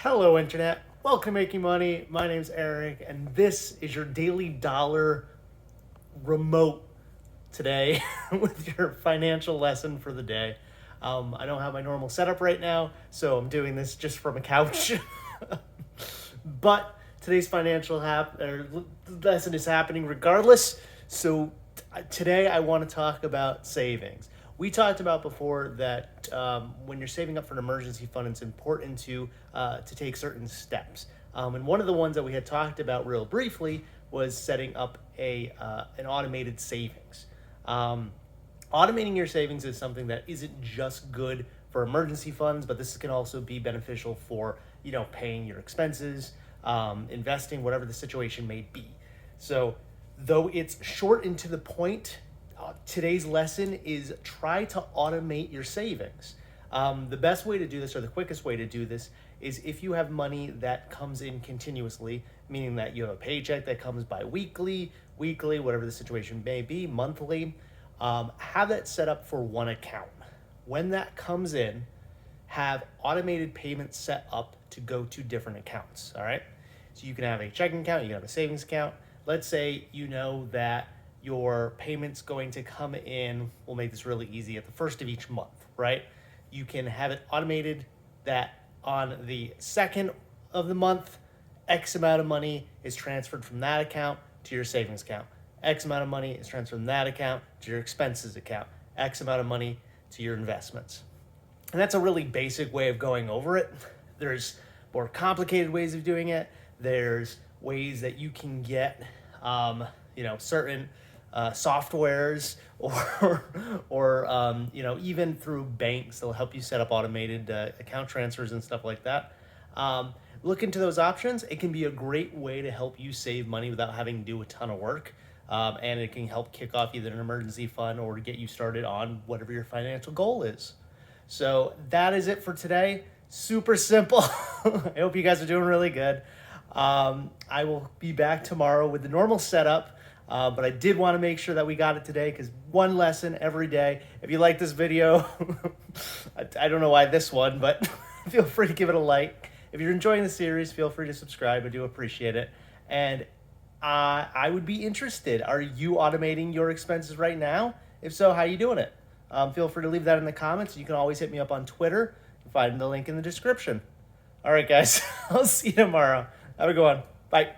Hello, Internet. Welcome to Making Money. My name's Eric, and this is your Daily Dollar remote today with your financial lesson for the day. I don't have my normal setup right now, so I'm doing this just from a couch. But today's lesson is happening regardless. So today I want to talk about savings. We talked about before that when you're saving up for an emergency fund, it's important to take certain steps. And one of the ones that we had talked about real briefly was setting up an automated savings. Automating your savings is something that isn't just good for emergency funds, but this can also be beneficial for paying your expenses, investing, whatever the situation may be. So though it's short and to the point, today's lesson is try to automate your savings. The best way to do this, or the quickest way to do this, is if you have money that comes in continuously, meaning that you have a paycheck that comes bi-weekly, weekly, whatever the situation may be, monthly, have that set up for one account. When that comes in, have automated payments set up to go to different accounts, all right? So you can have a checking account, you can have a savings account. Let's say you know that your payment's going to come in, we'll make this really easy, at the first of each month, right? You can have it automated that on the second of the month, X amount of money is transferred from that account to your savings account. X amount of money is transferred from that account to your expenses account. X amount of money to your investments. And that's a really basic way of going over it. There's more complicated ways of doing it. There's ways that you can get, certain softwares or even through banks. They'll help you set up automated account transfers and stuff like that. Look into those options. It can be a great way to help you save money without having to do a ton of work. And it can help kick off either an emergency fund or to get you started on whatever your financial goal is. So that is it for today. Super simple. I hope you guys are doing really good. I will be back tomorrow with the normal setup. But I did want to make sure that we got it today because one lesson every day. If you like this video, I don't know why this one, but feel free to give it a like. If you're enjoying the series, feel free to subscribe. I do appreciate it. And I would be interested. Are you automating your expenses right now? If so, how are you doing it? Feel free to leave that in the comments. You can always hit me up on Twitter. You can find the link in the description. All right, guys. I'll see you tomorrow. Have a good one. Bye.